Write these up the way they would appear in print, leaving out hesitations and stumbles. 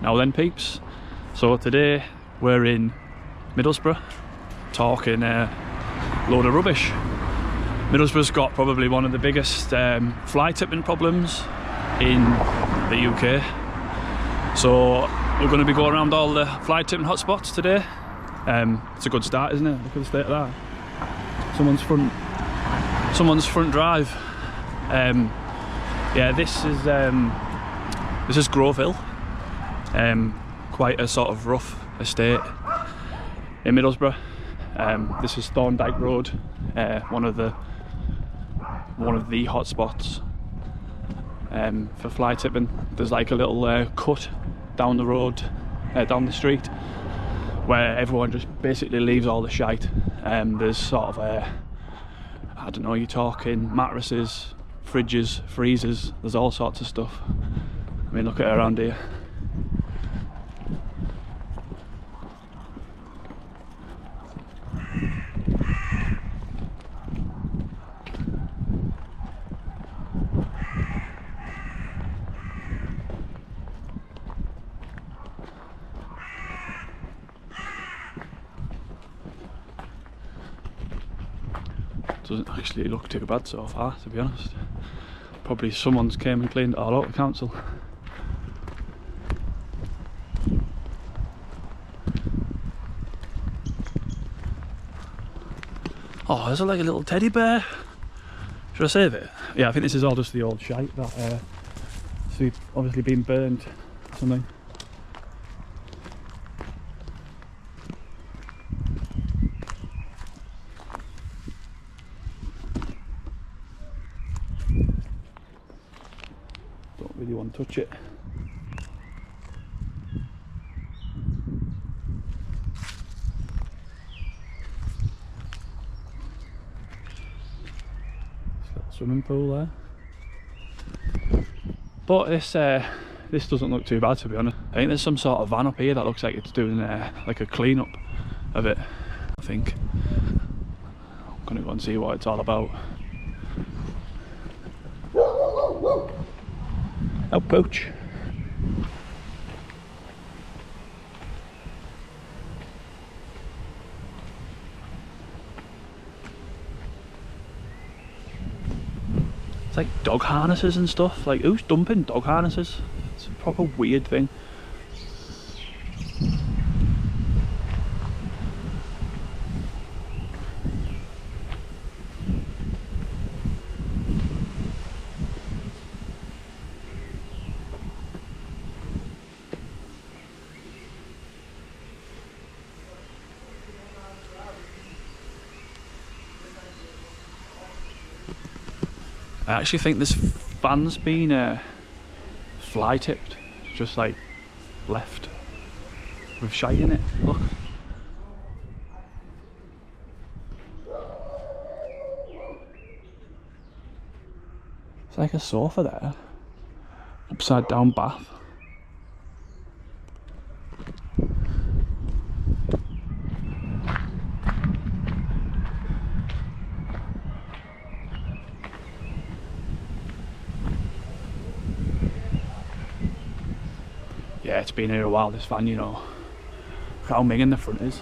Now then peeps, so today we're in Middlesbrough talking load of rubbish. Middlesbrough's got probably one of the biggest fly tipping problems in the UK. So we're going to be going around all the fly tipping hotspots today. It's a good start, isn't it? Look at the state of that. Someone's front drive. Yeah, this is Grove Hill. Quite a sort of rough estate in Middlesbrough. This is Thorndyke Road, one of the hotspots for fly tipping. There's like a little cut down the road, down the street, where everyone just basically leaves all the shite. There's sort of I don't know, you're talking mattresses, fridges, freezers, there's all sorts of stuff. I mean, look at it around here. Doesn't actually look too bad so far, to be honest. Probably someone's came and cleaned it all out, the council. Oh, there's like a little teddy bear. Should I save it? Yeah, I think this is all just the old shite that obviously been burned or something. Don't really want to touch it. Swimming pool there, but this doesn't look too bad, to be honest. I think there's some sort of van up here that looks like it's doing like a clean up of it. I think I'm gonna go and see what it's all about. Oh, pooch. It's like dog harnesses and stuff. Like, who's dumping dog harnesses? It's a proper weird thing. I actually think this van's been fly tipped, just like left with shite in it. Look. It's like a sofa there, upside down bath. Yeah, it's been here a while, this van, you know. Look how minging the front is.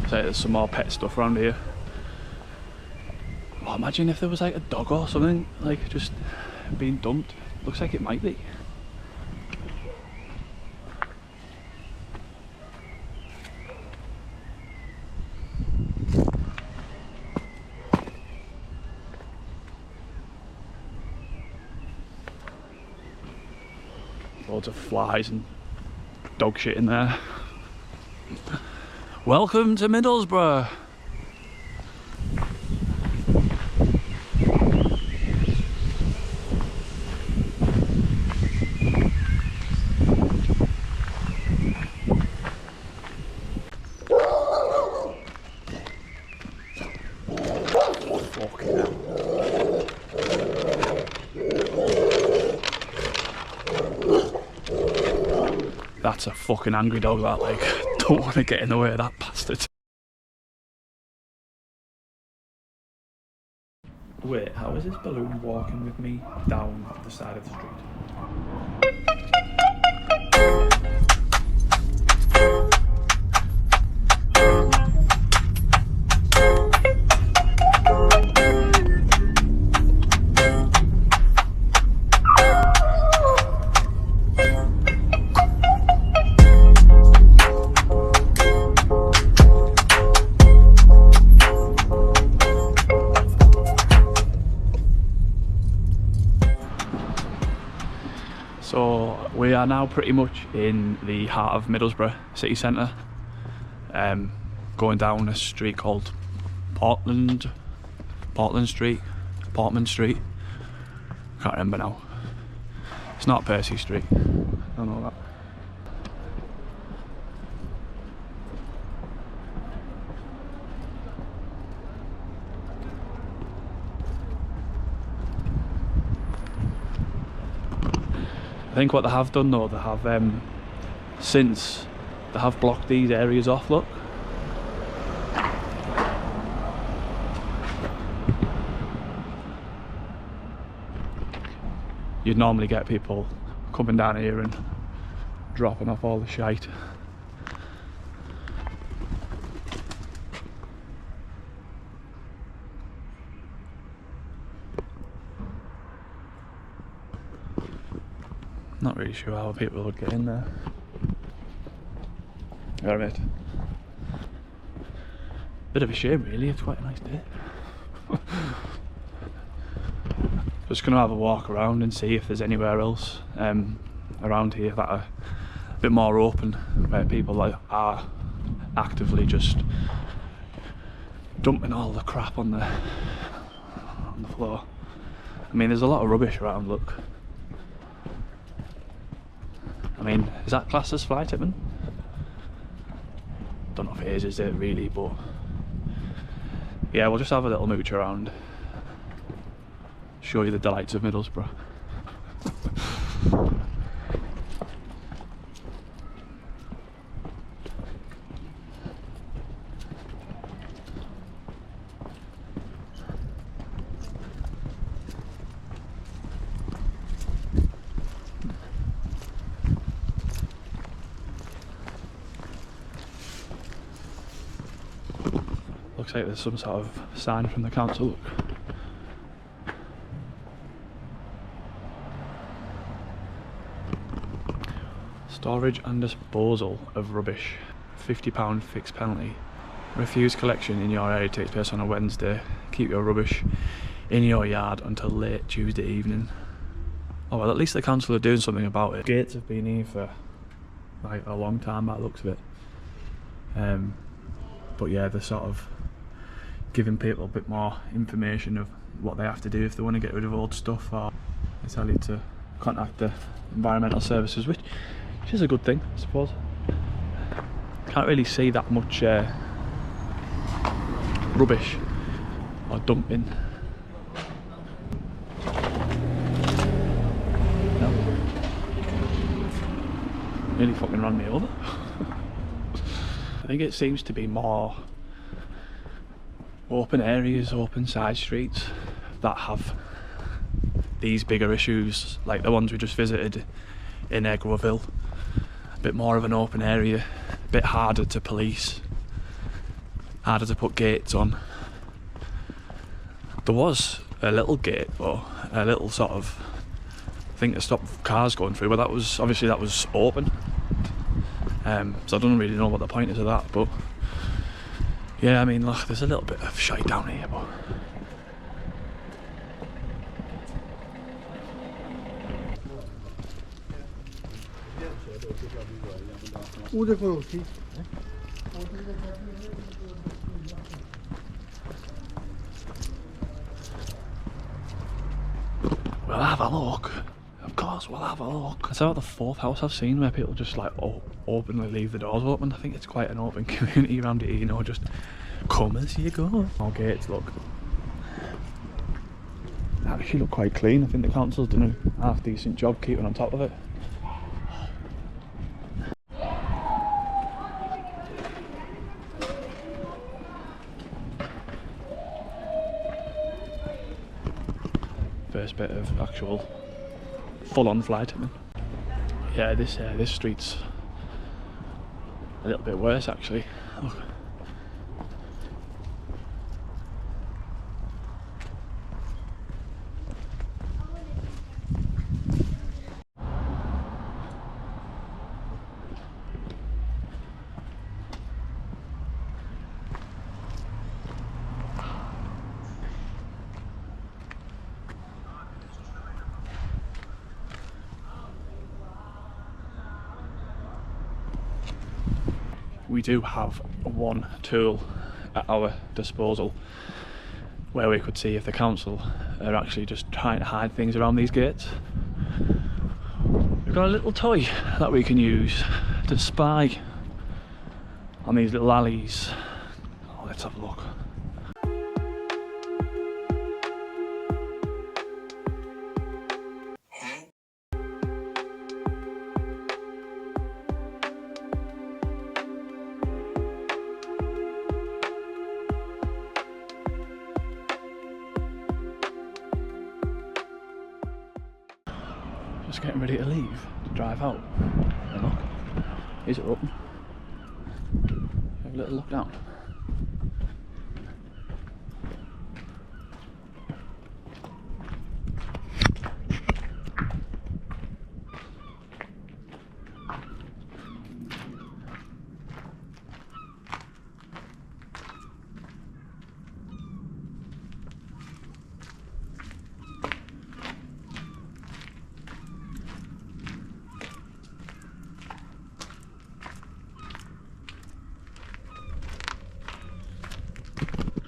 So there's some more pet stuff around here. Oh, imagine if there was like a dog or something, like just being dumped. Looks like it might be. Loads of flies and dog shit in there. Welcome to Middlesbrough. Fucking hell. That's a fucking angry dog, that, like. Don't want to get in the way of that bastard. Wait, how is this balloon walking with me down the side of the street? So we are now pretty much in the heart of Middlesbrough city centre, going down a street called Portland Street, can't remember now. It's not Percy Street, I don't know that. I think what they have done though, they have since they have blocked these areas off, look. You'd normally get people coming down here and dropping off all the shite. Not really sure how people would get in there. Alright. Bit of a shame really, it's quite a nice day. Just gonna have a walk around and see if there's anywhere else around here that are a bit more open, where people are actively just dumping all the crap on the floor. I mean, there's a lot of rubbish around, look. I mean, is that classed as fly tipping? Don't know if it is it really, but yeah, we'll just have a little mooch around, show you the delights of Middlesbrough. Looks like there's some sort of sign from the council, look. Storage and disposal of rubbish, £50 fixed penalty. Refuse collection in your area takes place on a Wednesday. Keep your rubbish in your yard until late Tuesday evening. Oh well, at least the council are doing something about it. Gates have been here for like a long time by the looks of it. But yeah, they're sort of giving people a bit more information of what they have to do if they want to get rid of old stuff, or they tell you to contact the environmental services, which is a good thing, I suppose. Can't really see that much rubbish or dumping. No. Nearly fucking ran me over. I think it seems to be more open areas, open side streets that have these bigger issues, like the ones we just visited in Groveville. A bit more of an open area, a bit harder to police, harder to put gates on. There was a little gate though, a little sort of thing to stop cars going through, but that was obviously open. So I don't really know what the point is of that, but yeah, I mean, look, there's a little bit of shite down here, but we'll have a look. Of course, we'll have a look. It's about the fourth house I've seen where people just like openly leave the doors open. I think it's quite an open community around here, you know, just come as you go. All gates, look. They actually look quite clean. I think the council's done a half decent job keeping on top of it. first bit of actual full-on fly tipping. Yeah, this street's a little bit worse actually. Look. We do have one tool at our disposal where we could see if the council are actually just trying to hide things around these gates. We've got a little toy that we can use to spy on these little alleys. Oh, let's have a look. Just getting ready to leave, to drive out. And look, is it open? Have a little look down.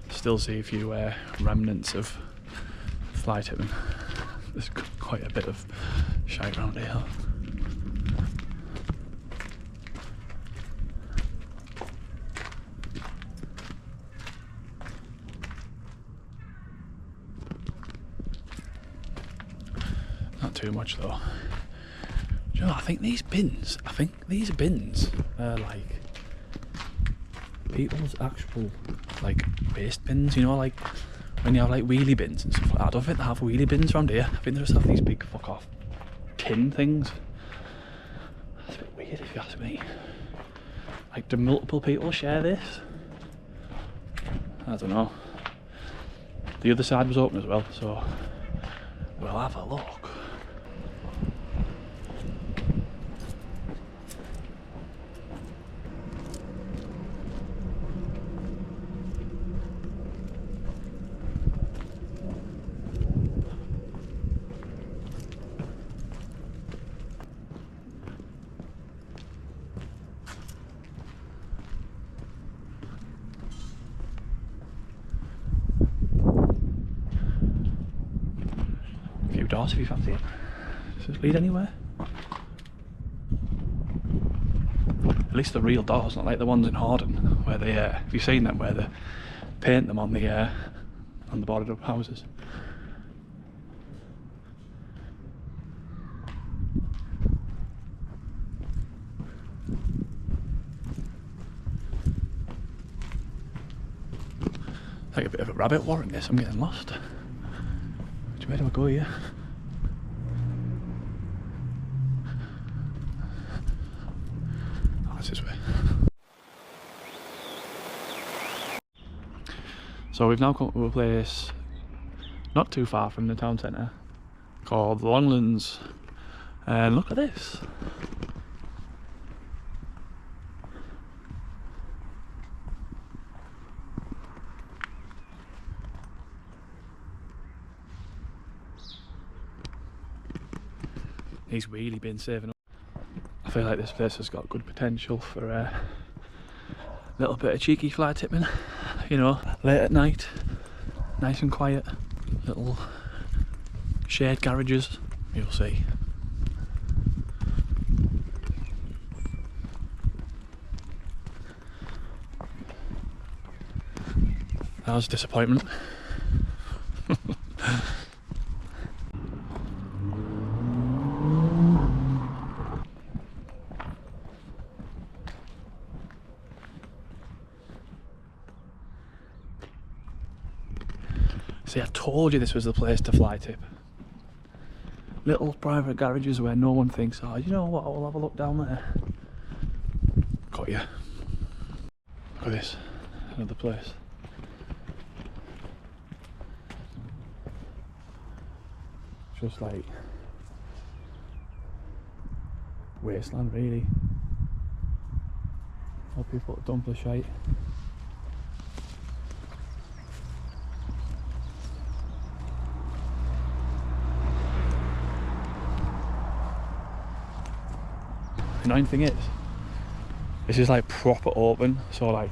Still see a few remnants of fly tipping. There's quite a bit of shite around here. Not too much though. Do you know, I think these bins are like people's actual like waste bins, you know, like when you have like wheelie bins and stuff like that. I don't think they have wheelie bins around here. I think they just have these big fuck off tin things. That's a bit weird if you ask me. Like, do multiple people share this? I don't know. The other side was open as well, so we'll have a look. Doors if you fancy it. Does it lead anywhere? At least the real doors, not like the ones in Horden, where they, have you seen them, where they paint them on the boarded up houses? It's like a bit of a rabbit warren this, I'm getting lost. Where do I go here? Oh, it's this way. So we've now come to a place not too far from the town centre called the Longlands, and look at this. He's really been saving up. I feel like this place has got good potential for a little bit of cheeky fly tipping, you know, late at night, nice and quiet, little shared garages, you'll see. That was a disappointment. See, I told you this was the place to fly tip. little private garages where no one thinks, oh, you know what, I'll have a look down there. Got you. Look at this, another place. Just like wasteland, really. All people that dump the shite. The annoying thing is, this is like proper open, so like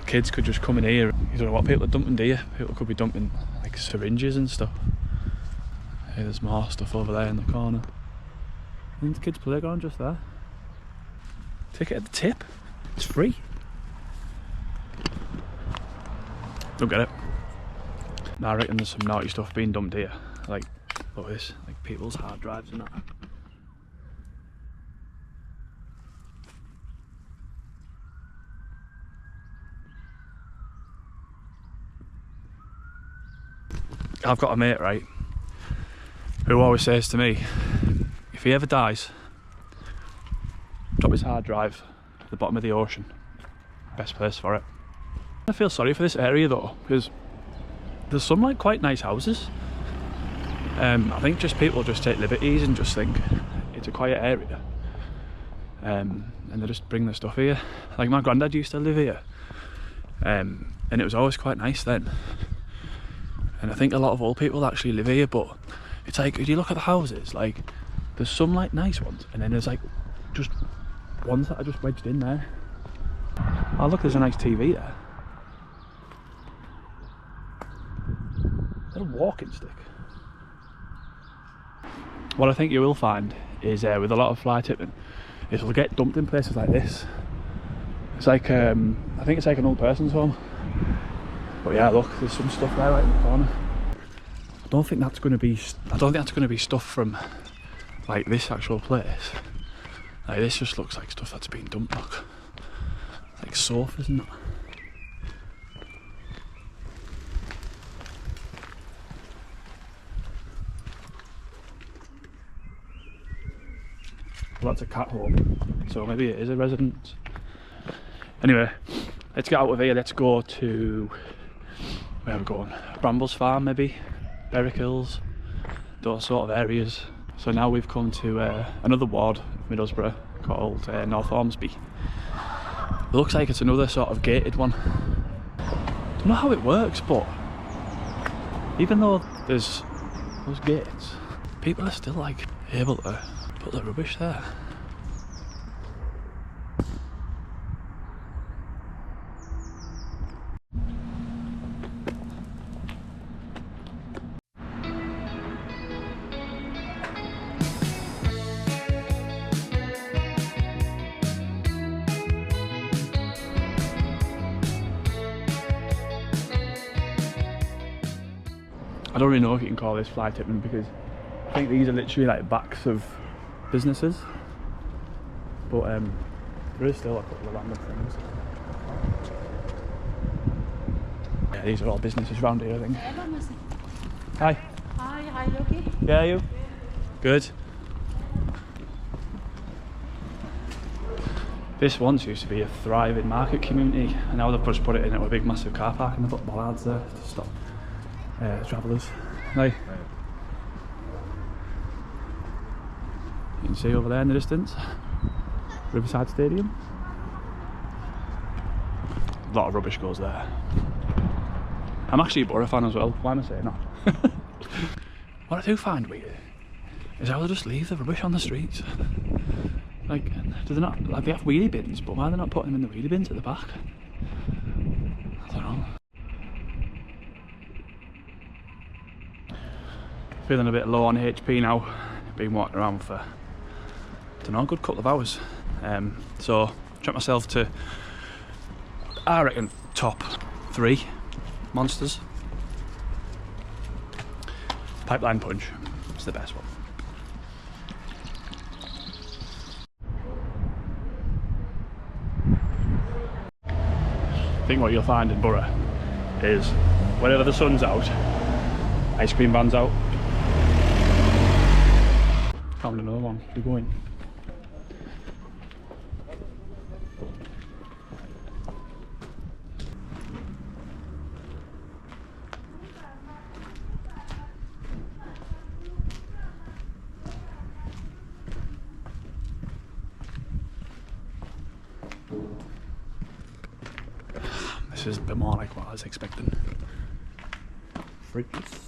kids could just come in here. You don't know what people are dumping, do you? People could be dumping like syringes and stuff. Hey, there's more stuff over there in the corner. And the kids' playground just there. Ticket at the tip. It's free. Don't get it. Now I reckon there's some naughty stuff being dumped here. Like, look at this, like people's hard drives and that. I've got a mate, right, who always says to me, if he ever dies, drop his hard drive at the bottom of the ocean. Best place for it. I feel sorry for this area though, because there's some like quite nice houses. I think just people just take liberties and just think it's a quiet area. And they just bring their stuff here. Like my granddad used to live here. And it was always quite nice then. And I think a lot of old people actually live here, but it's like, if you look at the houses, like, there's some like nice ones, and then there's like, just ones that are just wedged in there. Oh look, there's a nice TV there. Is that a walking stick? What I think you will find is, with a lot of fly tipping, is it'll get dumped in places like this. It's like, I think it's like an old person's home. But yeah, look, there's some stuff there right in the corner. I don't think that's going to be stuff from like this actual place. Like this just looks like stuff that's been dumped. Look, like sofas and that. Well, that's a cat home, so maybe it is a residence. Anyway, let's get out of here. Let's go to, where are we going? Brambles Farm maybe, Berwick Hills, those sort of areas. So now we've come to another ward of Middlesbrough called North Ormsby. It looks like it's another sort of gated one. Don't know how it works, but even though there's those gates, people are still like able to put their rubbish there. I don't really know if you can call this fly tipping, because I think these are literally like backs of businesses, but there is still a couple of random things. Yeah, these are all businesses around here, I think. Hi. Hi, you okay? Yeah, you? Good. This once used to be a thriving market community, and now they've just put it into a big massive car park, and they've got bollards there to stop travellers. Hi. You can see over there in the distance, Riverside Stadium. A lot of rubbish goes there. I'm actually a Borough fan as well, why am I saying that? What I do find weird is how they just leave the rubbish on the streets. Like, do they not, like they have wheelie bins, but why are they not putting them in the wheelie bins at the back? I don't know. Feeling a bit low on HP now. Been walking around for, I don't know, a good couple of hours. So treat myself to, I reckon, top 3 monsters. Pipeline Punch is the best one. I think what you'll find in Borough is whenever the sun's out, ice cream van's out. found another one. We're going. This is a bit more like what I was expecting. Fridges.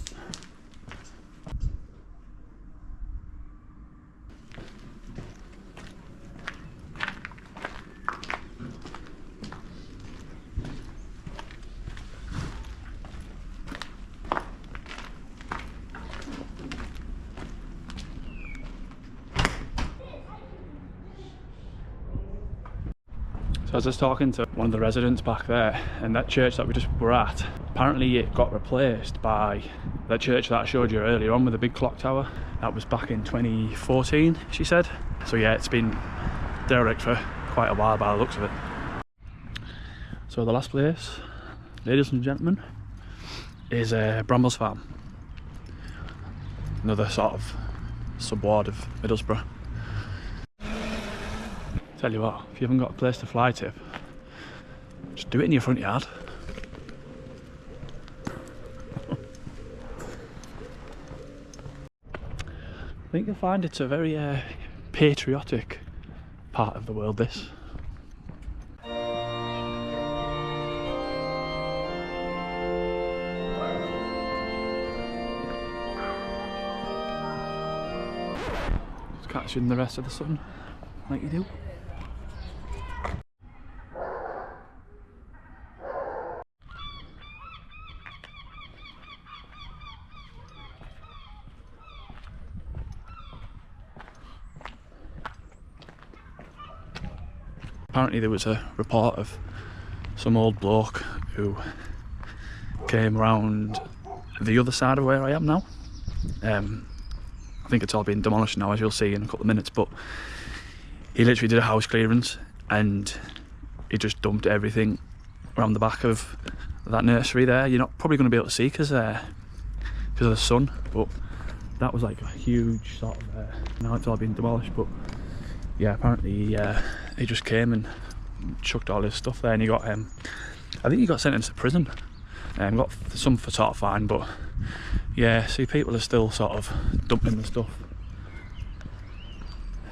So I was just talking to one of the residents back there, and that church that we just were at, apparently it got replaced by that church that I showed you earlier on with the big clock tower. That was back in 2014, she said. So yeah, it's been derelict for quite a while by the looks of it. So the last place, ladies and gentlemen, is Brambles Farm. Another sort of sub-ward of Middlesbrough. Tell you what, if you haven't got a place to fly to, just do it in your front yard. I think you'll find it's a very patriotic part of the world, this. Just catching the rest of the sun, like you do. Apparently there was a report of some old bloke who came round the other side of where I am now. I think it's all been demolished now, as you'll see in a couple of minutes, but he literally did a house clearance and he just dumped everything around the back of that nursery there. You're not probably going to be able to see because of the sun, but that was like a huge sort of now it's all been demolished. But yeah, apparently he just came and chucked all his stuff there, and he got I think he got sentenced to prison. Got some for sort of fine, but yeah, see, people are still sort of dumping the stuff.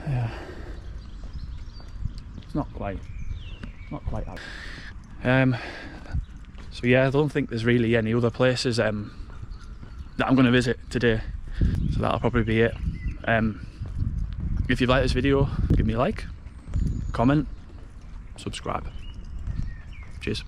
Yeah, it's not quite that. So yeah, I don't think there's really any other places that I'm going to visit today, so that'll probably be it. If you've liked this video, give me a like, comment, subscribe. Cheers.